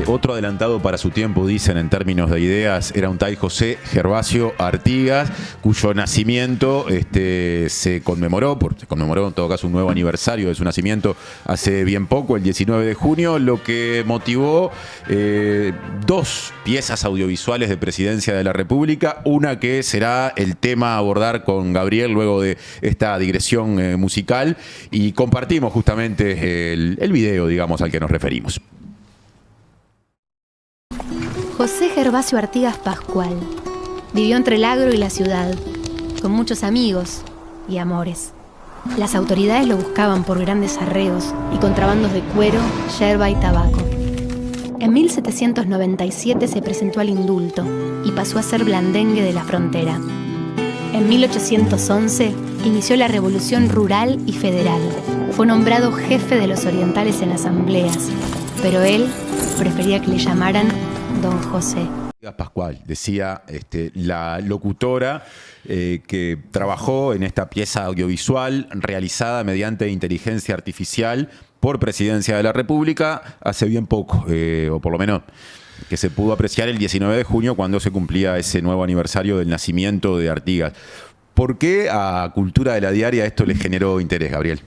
Otro adelantado para su tiempo, dicen en términos de ideas, era un tal José Gervasio Artigas, cuyo nacimiento se conmemoró en todo caso un nuevo aniversario de su nacimiento hace bien poco, el 19 de junio, lo que motivó dos piezas audiovisuales de Presidencia de la República, una que será el tema a abordar con Gabriel luego de esta digresión musical, y compartimos justamente el video, digamos, al que nos referimos. José Gervasio Artigas Pascual vivió entre el agro y la ciudad, con muchos amigos y amores. Las autoridades lo buscaban por grandes arreos y contrabandos de cuero, yerba y tabaco. En 1797 se presentó al indulto y pasó a ser blandengue de la frontera. En 1811 inició la Revolución Rural y Federal. Fue nombrado jefe de los orientales en asambleas, pero él prefería que le llamaran Don José. Pascual, decía la locutora que trabajó en esta pieza audiovisual realizada mediante inteligencia artificial por Presidencia de la República hace bien poco, o por lo menos que se pudo apreciar el 19 de junio cuando se cumplía ese nuevo aniversario del nacimiento de Artigas. ¿Por qué a Cultura de la Diaria esto le generó interés, Gabriel?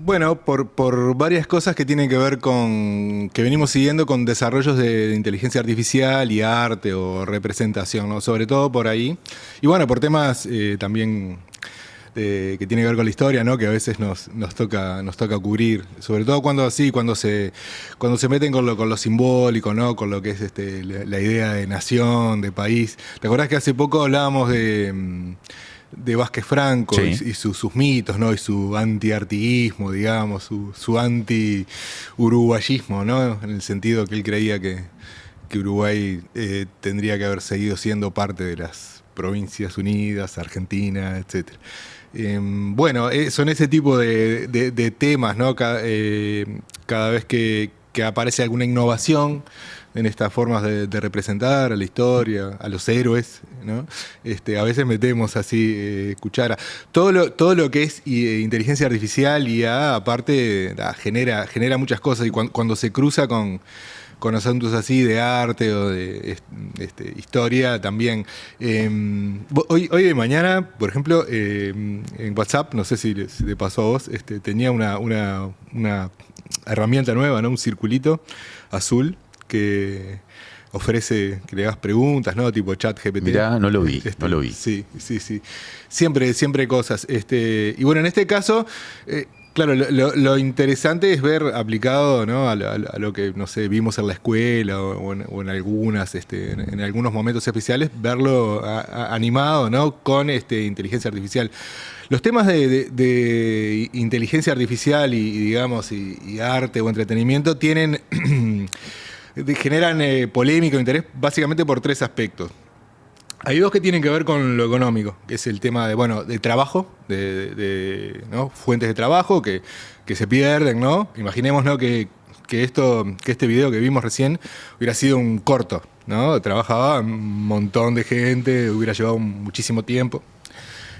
Bueno, por varias cosas que tienen que ver con, que venimos siguiendo con desarrollos de inteligencia artificial y arte o representación, ¿no? Sobre todo por ahí. Y bueno, por temas también que tienen que ver con la historia, ¿no? Que a veces nos toca cubrir. Sobre todo cuando se meten con lo simbólico, ¿no? Con lo que es la idea de nación, de país. ¿Te acordás que hace poco hablábamos de Vázquez Franco, sí, y sus mitos, ¿no? Y su anti-artiguismo, digamos, su anti-uruguayismo, ¿no? En el sentido que él creía que Uruguay tendría que haber seguido siendo parte de las Provincias Unidas, Argentina, etc. Bueno, son ese tipo de temas, ¿no? Cada vez que aparece alguna innovación en estas formas de representar a la historia, a los héroes, ¿no? A veces metemos así cuchara. Todo lo que es inteligencia artificial y IA, aparte, genera muchas cosas, y cuando se cruza con asuntos así de arte o de historia también. Hoy de mañana, por ejemplo, en WhatsApp, no sé si te pasó a vos, tenía una herramienta nueva, ¿no? Un circulito azul que ofrece que le hagas preguntas, ¿no? Tipo ChatGPT. Mirá, no lo vi. Sí. Siempre hay cosas. Y bueno, en este caso, claro, lo interesante es ver aplicado, ¿no? a lo que, no sé, vimos en la escuela o en algunas, en algunos momentos especiales, verlo animado, ¿no? Con inteligencia artificial. Los temas de inteligencia artificial y arte o entretenimiento generan polémica o interés básicamente por tres aspectos. Hay dos que tienen que ver con lo económico, que es el tema de trabajo, ¿no? Fuentes de trabajo que se pierden, ¿no? Imaginemos, ¿no? que este video que vimos recién hubiera sido un corto, ¿no? Trabajaba un montón de gente, hubiera llevado muchísimo tiempo.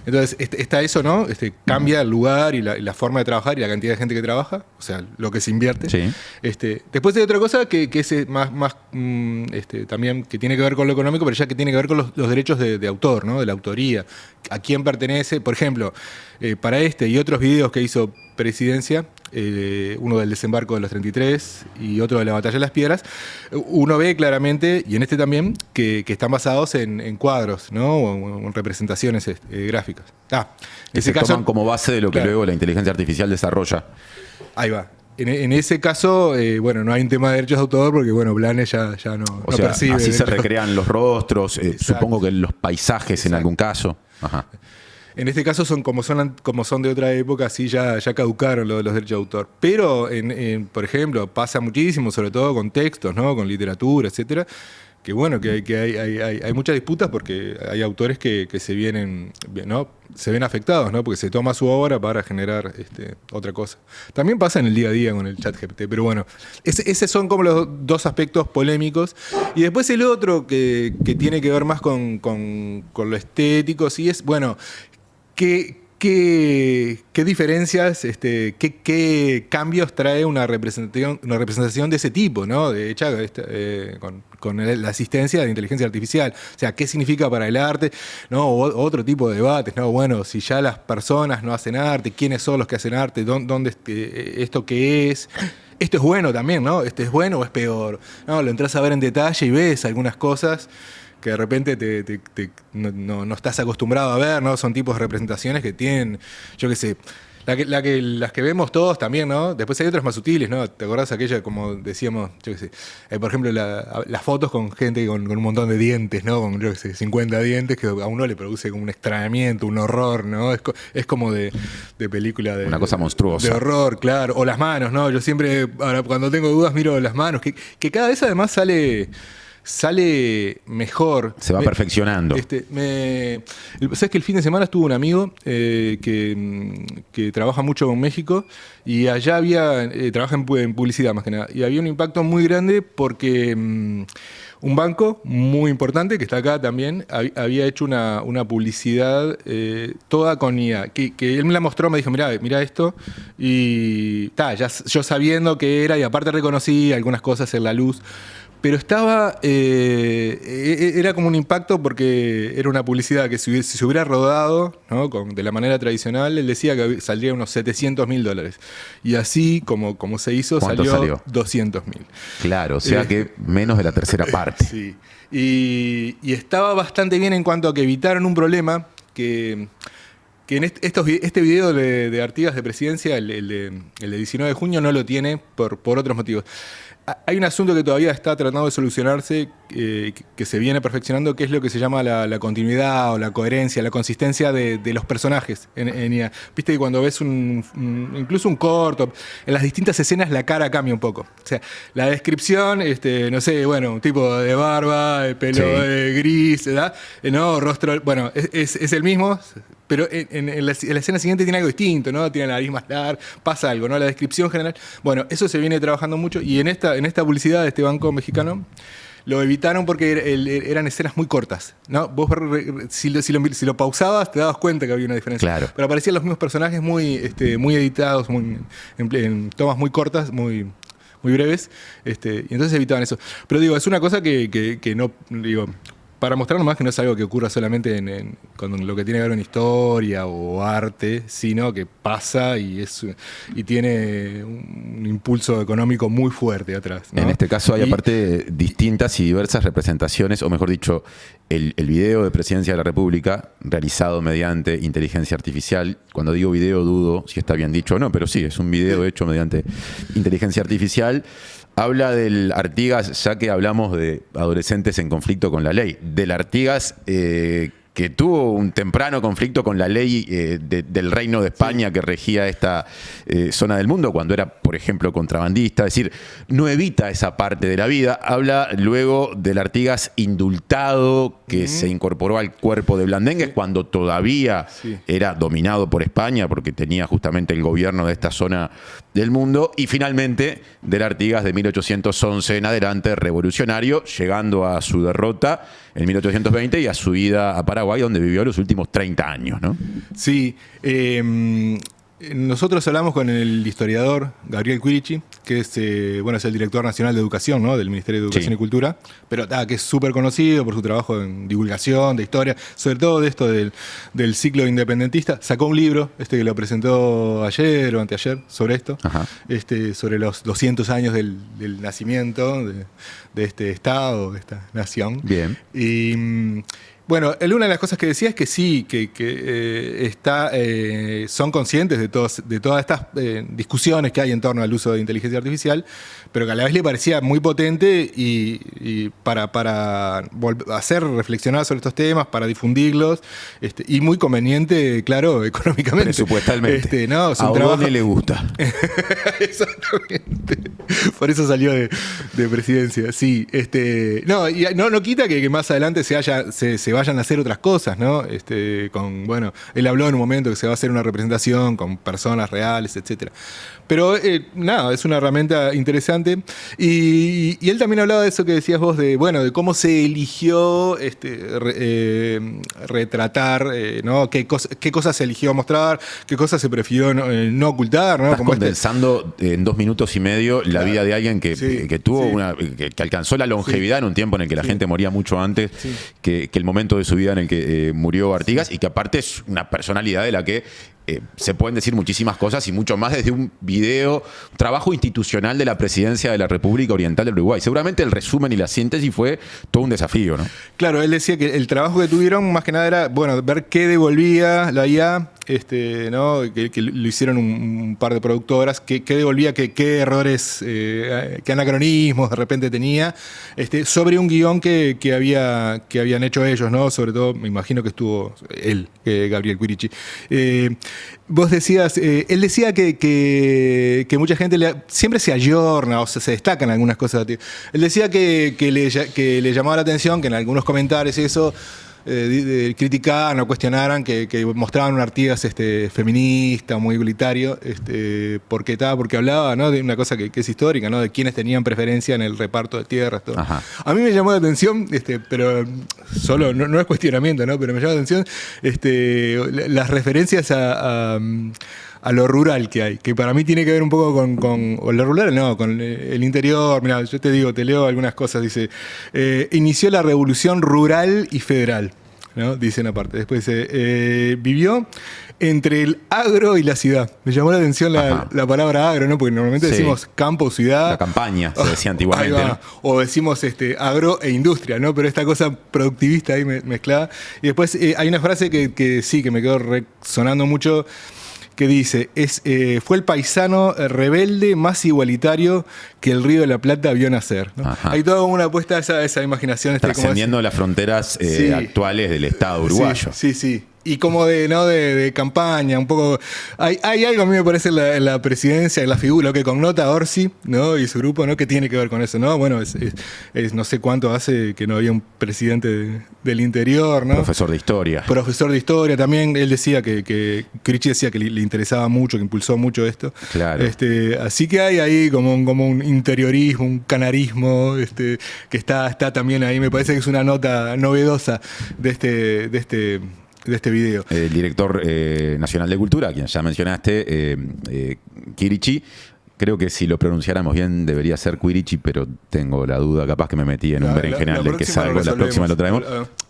Entonces, está eso, ¿no? Cambia el lugar y la forma de trabajar y la cantidad de gente que trabaja, o sea, lo que se invierte. Sí. Después hay otra cosa que es más también que tiene que ver con lo económico, pero ya que tiene que ver con los derechos de autor, ¿no? De la autoría. ¿A quién pertenece? Por ejemplo, para y otros videos que hizo Presidencia, uno del desembarco de los 33 y otro de la batalla de las piedras, uno ve claramente, y en también, que están basados en cuadros, ¿no? O en representaciones gráficas. Que se toman como base de lo que luego la inteligencia artificial desarrolla. Ahí va. En ese caso, no hay un tema de derechos de autor porque, Blanes ya no percibe. Así se recrean los rostros, supongo que los paisajes. Exacto. En algún caso. Ajá. En este caso como son de otra época, sí ya caducaron los derechos de autor. Pero, por ejemplo, pasa muchísimo, sobre todo con textos, ¿no? Con literatura, etcétera, que hay muchas disputas porque hay autores que se ven afectados, ¿no? Porque se toma su obra para generar otra cosa. También pasa en el día a día con el ChatGPT, pero bueno, esos son como los dos aspectos polémicos. Y después el otro que tiene que ver más con lo estético, sí es, ¿Qué diferencias, qué cambios trae una representación de ese tipo, ¿no? Hecha con la asistencia de inteligencia artificial. O sea, ¿qué significa para el arte? ¿No? Otro tipo de debates, ¿no? Bueno, si ya las personas no hacen arte, ¿quiénes son los que hacen arte? ¿Dónde esto qué es? Esto es bueno también, ¿no? ¿Esto es bueno o es peor? No, lo entras a ver en detalle y ves algunas cosas que de repente no estás acostumbrado a ver, ¿no? Son tipos de representaciones que tienen, yo qué sé, las que vemos todos también, ¿no? Después hay otras más sutiles, ¿no? ¿Te acordás aquella, como decíamos, yo qué sé, por ejemplo, las fotos con gente con un montón de dientes, ¿no? Con, yo qué sé, 50 dientes, que a uno le produce como un extrañamiento, un horror, ¿no? Es como de película de... Una cosa monstruosa. De horror, claro. O las manos, ¿no? Yo siempre, ahora, cuando tengo dudas, miro las manos, que cada vez además sale mejor. Se va perfeccionando. Sabes que el fin de semana estuvo un amigo que trabaja mucho en México y allá trabaja en publicidad más que nada. Y había un impacto muy grande porque un banco muy importante que está acá también había hecho una publicidad toda con IA. Que él me la mostró, me dijo, mirá esto. Y yo sabiendo qué era y aparte reconocí algunas cosas en la luz. Pero era como un impacto porque era una publicidad que si se hubiera rodado, ¿no? De la manera tradicional, él decía que saldría unos $700.000. Y así como se hizo, salió $200.000. Claro, o sea que menos de la tercera parte. Sí. Y estaba bastante bien en cuanto a que evitaron un problema que en este video de Artigas de presidencia, el de 19 de junio, no lo tiene por otros motivos. Hay un asunto que todavía está tratando de solucionarse, que se viene perfeccionando, que es lo que se llama la continuidad o la coherencia, la consistencia de los personajes en IA. Viste que cuando ves incluso un corto, en las distintas escenas la cara cambia un poco. O sea, la descripción, no sé, bueno, un tipo de barba, de pelo gris, ¿verdad? No, rostro, bueno, es el mismo, pero en la escena siguiente tiene algo distinto, ¿no? Tiene la nariz más larga, pasa algo, ¿no? La descripción general. Bueno, eso se viene trabajando mucho y en esta publicidad de este banco mexicano lo evitaron porque eran escenas muy cortas, ¿no? Vos si lo pausabas te dabas cuenta que había una diferencia. Claro. Pero aparecían los mismos personajes muy editados, en tomas muy cortas, muy breves, y entonces evitaban eso. Pero digo, es una cosa que no, digo, para mostrar nomás que no es algo que ocurra solamente con lo que tiene que ver con historia o arte, sino que pasa y tiene un impulso económico muy fuerte atrás, ¿no? En este caso hay aparte distintas y diversas representaciones, o mejor dicho, el video de Presidencia de la República realizado mediante inteligencia artificial. Cuando digo video dudo si está bien dicho o no, pero sí, es un video hecho mediante inteligencia artificial. Habla del Artigas, ya que hablamos de adolescentes en conflicto con la ley, del Artigas que tuvo un temprano conflicto con la ley del Reino de España que regía esta zona del mundo cuando era, por ejemplo, contrabandista. Es decir, no evita esa parte de la vida. Habla luego del Artigas indultado que se incorporó al cuerpo de Blandengues cuando todavía era dominado por España porque tenía justamente el gobierno de esta zona del mundo. Y finalmente del Artigas de 1811 en adelante, revolucionario, llegando a su derrota en 1820 y a su ida a Paraguay, donde vivió los últimos 30 años, ¿no? Sí. Nosotros hablamos con el historiador Gabriel Quirici, que es el director nacional de educación, ¿no? Del Ministerio de Educación y Cultura, pero que es súper conocido por su trabajo en divulgación, de historia, sobre todo de esto del ciclo independentista. Sacó un libro, que lo presentó ayer o anteayer, sobre esto, sobre los 200 años del nacimiento de este Estado, de esta nación. Bien. Y bueno, una de las cosas que decía es que sí, que son conscientes de todas estas discusiones que hay en torno al uso de inteligencia artificial, pero que a la vez le parecía muy potente y para hacer reflexionar sobre estos temas, para difundirlos, y muy conveniente, claro, económicamente. Presupuestalmente. ¿No? Es un a trabajo... O'Donnell le gusta. Exactamente. Por eso salió de presidencia. Sí, no quita que más adelante se vayan a hacer otras cosas, ¿no? Bueno, él habló en un momento que se va a hacer una representación con personas reales, etcétera. Pero nada, es una herramienta interesante. Y él también hablaba de eso que decías vos, de cómo se eligió retratar, ¿no? Qué cosas se eligió mostrar, qué cosas se prefirió no ocultar, ¿no? Estás Como condensando en 2 minutos y medio la vida de alguien que tuvo que alcanzó la longevidad en un tiempo en el que la gente moría mucho antes que el momento de su vida en el que murió Artigas, y que aparte es una personalidad de la que se pueden decir muchísimas cosas y mucho más desde un trabajo institucional de la Presidencia de la República Oriental del Uruguay. Seguramente el resumen y la síntesis fue todo un desafío, ¿no? Claro, él decía que el trabajo que tuvieron más que nada era, ver qué devolvía la IA, ¿no? Que lo hicieron un par de productoras, qué devolvía, qué errores, qué anacronismos de repente tenía, sobre un guión que habían hecho ellos, ¿no? Sobre todo, me imagino que estuvo él, Gabriel Quirici. Vos decías, él decía que mucha gente siempre se ayorna o se destacan algunas cosas. Él decía que le llamaba la atención que en algunos comentarios y eso criticaran o cuestionaran que mostraban un Artigas feminista, muy igualitario, porque hablaba, ¿no? De una cosa que es histórica, ¿no? De quienes tenían preferencia en el reparto de tierras. Todo. A mí me llamó la atención, pero solo no es cuestionamiento, ¿no? Pero me llamó la atención las referencias a lo rural que hay, que para mí tiene que ver un poco con lo rural, no, con el interior. Mirá, yo te leo algunas cosas. Dice, inició la revolución rural y federal, ¿no? Dicen aparte. Después dice, vivió entre el agro y la ciudad. Me llamó la atención la palabra agro, ¿no? Porque normalmente decimos campo o ciudad. La campaña, se decía antiguamente. ¿No? O decimos agro e industria, ¿no? Pero esta cosa productivista ahí mezclada. Y después hay una frase que sí, que me quedó resonando mucho, que dice, fue el paisano rebelde más igualitario que el Río de la Plata vio nacer, ¿no? Hay toda una apuesta a esa imaginación. Trascendiendo las fronteras actuales del Estado uruguayo. Sí. Y como de campaña, un poco. Hay algo, a mí me parece, en la presidencia, en la figura, lo que connota a Orsi, ¿no? Y su grupo, ¿no? Que tiene que ver con eso, ¿no? Bueno, es no sé cuánto hace que no había un presidente del interior, ¿no? Profesor de historia. Profesor de historia también. Él decía Quirici decía que le interesaba mucho, que impulsó mucho esto. Claro. Así que hay ahí como un interiorismo, un canarismo, que está también ahí. Me parece que es una nota novedosa de este video. El director nacional de Cultura, a quien ya mencionaste, Quirici, creo que si lo pronunciáramos bien debería ser Quirici, pero tengo la duda, capaz que me metí en un berenjenal del que salgo, la próxima lo traemos.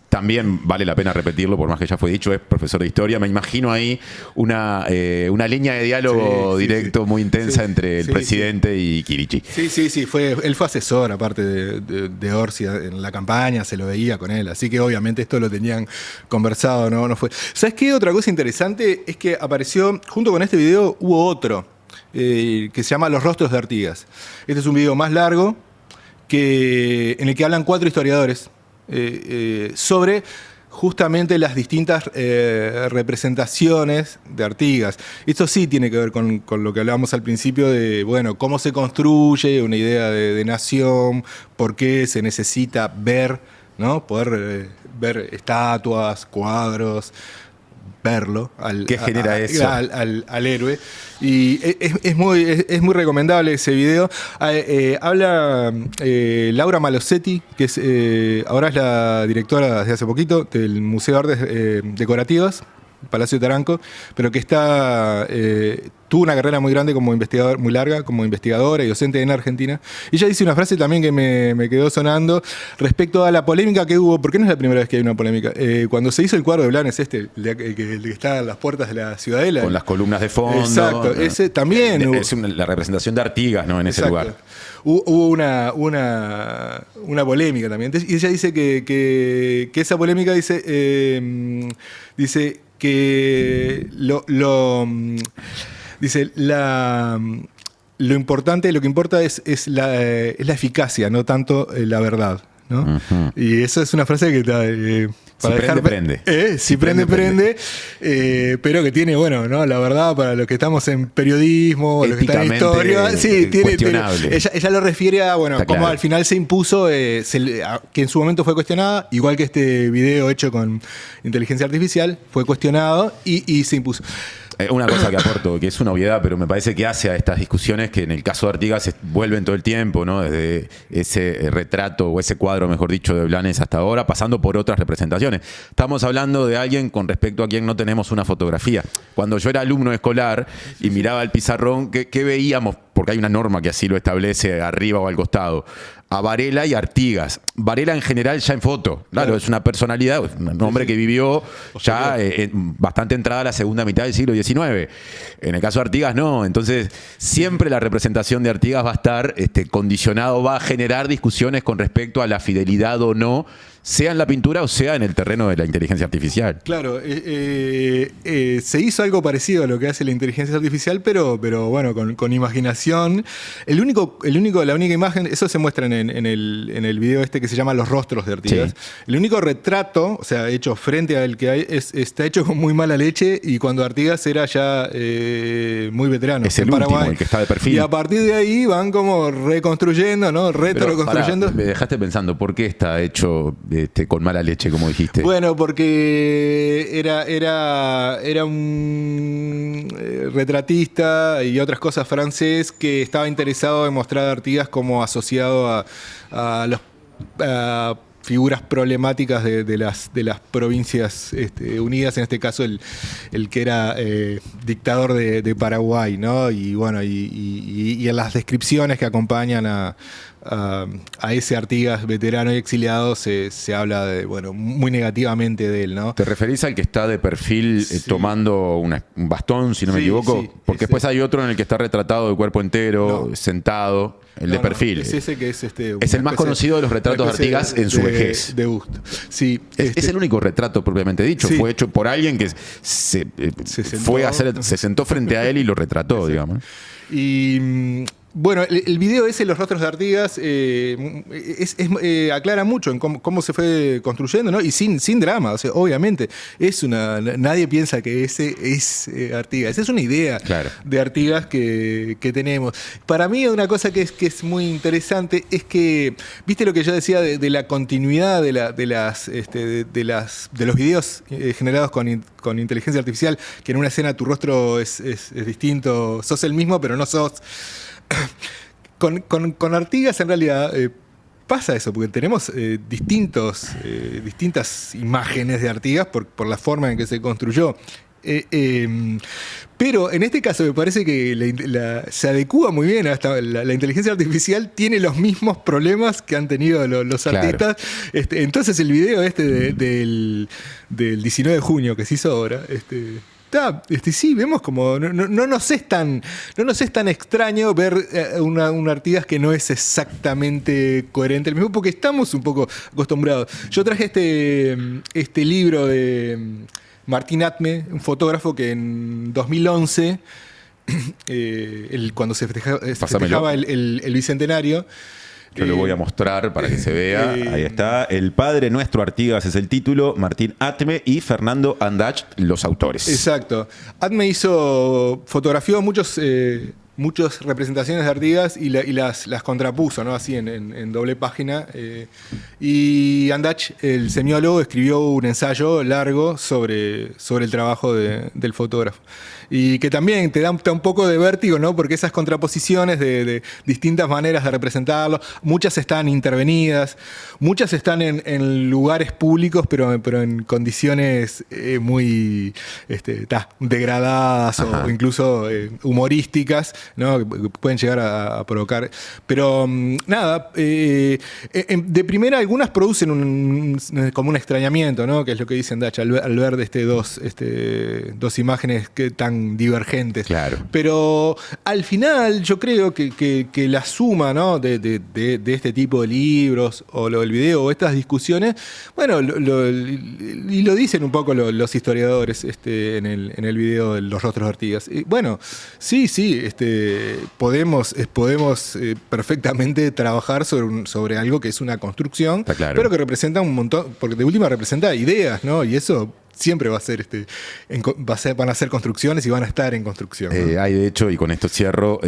También vale la pena repetirlo, por más que ya fue dicho, es profesor de historia. Me imagino ahí una línea de diálogo directo muy intensa entre el presidente y Quirici. Sí, él fue asesor, aparte de Orsi en la campaña, se lo veía con él. Así que obviamente esto lo tenían conversado, no fue. ¿Sabes qué? Otra cosa interesante es que apareció, junto con este video, hubo otro, que se llama Los rostros de Artigas. Este es un video más largo en el que hablan 4 historiadores. Sobre justamente las distintas representaciones de Artigas. Esto sí tiene que ver con lo que hablábamos al principio de, cómo se construye una idea de nación, por qué se necesita ver, ¿no? Poder ver estatuas, cuadros, verlo ¿Qué genera eso? Al héroe. Y es muy recomendable ese video. Habla Laura Malosetti, que ahora es la directora desde hace poquito del Museo de Artes Decorativas, Palacio de Taranco, pero que tuvo una carrera muy grande como investigador, muy larga, como investigadora y docente en Argentina. Y ella dice una frase también que me quedó sonando respecto a la polémica que hubo, porque no es la primera vez que hay una polémica. Cuando se hizo el cuadro de Blanes, el que está en las puertas de la Ciudadela. Con las columnas de fondo. Exacto, ese también hubo. Es la representación de Artigas, ¿no? En ese lugar. Hubo una polémica también. Y ella dice que esa polémica dice que lo importante, lo que importa es la eficacia, no tanto la verdad, ¿no? Uh-huh. Y eso es una frase Para si dejar, prende, prende. Si prende, prende. Pero que tiene, bueno, ¿no? La verdad, para los que estamos en periodismo, los que están en historia, sí, tiene, ella lo refiere a, bueno, cómo al final se impuso, que en su momento fue cuestionada, igual que este video hecho con inteligencia artificial, fue cuestionado y se impuso. Una cosa que aporto, que es una obviedad, pero me parece que hace a estas discusiones que en el caso de Artigas se vuelven todo el tiempo, ¿no? Desde ese retrato o ese cuadro, mejor dicho, de Blanes hasta ahora, pasando por otras representaciones. Estamos hablando de alguien con respecto a quien no tenemos una fotografía. Cuando yo era alumno escolar y miraba el pizarrón, ¿qué veíamos? Porque hay una norma que así lo establece arriba o al costado. A Varela y Artigas. Varela en general ya en foto. Claro, es una personalidad, un hombre que vivió ya bastante entrada a la segunda mitad del siglo XIX. En el caso de Artigas no. Entonces, siempre la representación de Artigas va a estar condicionado, va a generar discusiones con respecto a la fidelidad o no, sea en la pintura o sea en el terreno de la inteligencia artificial. Claro, se hizo algo parecido a lo que hace la inteligencia artificial, pero bueno, con imaginación. La única imagen, eso se muestra en el video este que se llama Los rostros de Artigas. Sí. El único retrato, o sea, hecho frente al que hay, está hecho con muy mala leche, y cuando Artigas era ya muy veterano. Es el último, el que está de perfil. Y a partir de ahí van como reconstruyendo, ¿no? Retroconstruyendo. Me dejaste pensando, ¿por qué está hecho con mala leche, como dijiste? Bueno, porque era un retratista y otras cosas francés que estaba interesado en mostrar a Artigas como asociado a figuras problemáticas de las provincias unidas, en este caso el que era dictador de Paraguay, ¿no? Y bueno, y en las descripciones que acompañan a ese Artigas veterano y exiliado se habla muy negativamente de él, ¿no? ¿Te referís al que está de perfil tomando un bastón, si no me equivoco? Sí, porque después hay otro en el que está retratado de cuerpo entero, sentado, el de perfil. Es ese que es es el más conocido de los retratos de Artigas en su vejez. De gusto. Sí, es el único retrato propiamente dicho. Sí. Fue hecho por alguien que se sentó frente a él y lo retrató, digamos. Y bueno, el video ese, Los rostros de Artigas, aclara mucho en cómo se fue construyendo, ¿no? Y sin drama, o sea, obviamente. Nadie piensa que ese es Artigas. Esa es una idea de Artigas que tenemos. Para mí, una cosa que es muy interesante es que, ¿viste lo que yo decía de la continuidad de los videos generados con inteligencia artificial? Que en una escena tu rostro es distinto, sos el mismo, pero no sos. Con Artigas en realidad pasa eso, porque tenemos distintas imágenes de Artigas por la forma en que se construyó. Pero en este caso me parece que se adecúa muy bien hasta la inteligencia artificial tiene los mismos problemas que han tenido los artistas. Entonces el video del 19 de junio que se hizo ahora, sí, vemos como no nos es tan extraño ver un Artigas que no es exactamente coherente el mismo, porque estamos un poco acostumbrados. Yo traje este libro de Martín Atme, un fotógrafo que en 2011, cuando se festejaba el bicentenario. Yo lo voy a motrar para que se vea. Ahí está. El padre nuestro Artigas es el título, Martín Atme y Fernando Andach los autores. Exacto. Atme fotografió muchas representaciones de Artigas y las contrapuso, ¿no? Así en doble página. Y Andach, el semiólogo, escribió un ensayo largo sobre el trabajo del fotógrafo. Y que también te da un poco de vértigo, ¿no? Porque esas contraposiciones de distintas maneras de representarlo, muchas están intervenidas, muchas están en lugares públicos, pero en condiciones muy degradadas o incluso humorísticas, ¿no? Que pueden llegar a provocar. Pero nada, de primera algunas producen como un extrañamiento, ¿no? Que es lo que dice Andach al ver dos imágenes tan divergentes. Claro. Pero al final yo creo que la suma, ¿no? de este tipo de libros o el video o estas discusiones, bueno, y lo dicen un poco los historiadores en el video de Los rostros de Artigas. Bueno, sí, podemos perfectamente trabajar sobre algo que es una construcción, Claro. pero que representa un montón, porque de última representa ideas, ¿no? Y eso siempre va a ser, van a ser construcciones y van a estar en construcción, ¿no? Hay de hecho, y con esto cierro,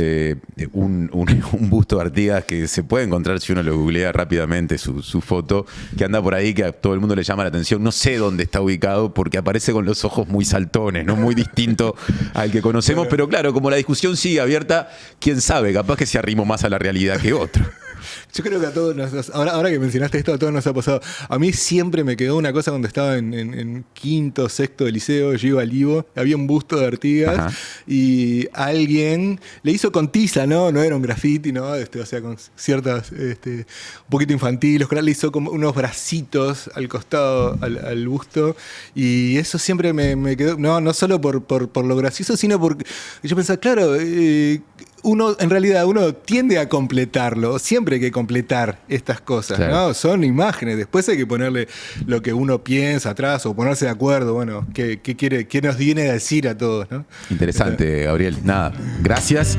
un busto de Artigas que se puede encontrar si uno lo googlea rápidamente, su foto, que anda por ahí, que a todo el mundo le llama la atención. No sé dónde está ubicado porque aparece con los ojos muy saltones, ¿no? Muy distinto al que conocemos, pero claro, como la discusión sigue abierta, quién sabe, capaz que se arrimó más a la realidad que otro. Yo creo que a todos ahora que mencionaste esto, a todos nos ha pasado. A mí siempre me quedó una cosa cuando estaba en quinto, sexto de liceo, yo iba al Ivo, había un busto de Artigas. Ajá. Y alguien le hizo con tiza, ¿no? No era un graffiti, ¿no? O sea, con ciertas, un poquito infantil, le hizo como unos bracitos al costado al busto. Y eso siempre me quedó, no solo por lo gracioso, sino porque yo pensaba, claro, en realidad uno tiende a completarlo, siempre hay que completar estas cosas, claro, ¿no? Son imágenes, después hay que ponerle lo que uno piensa atrás o ponerse de acuerdo, bueno, qué nos viene a decir a todos, ¿no? Interesante, Gabriel. Nada, gracias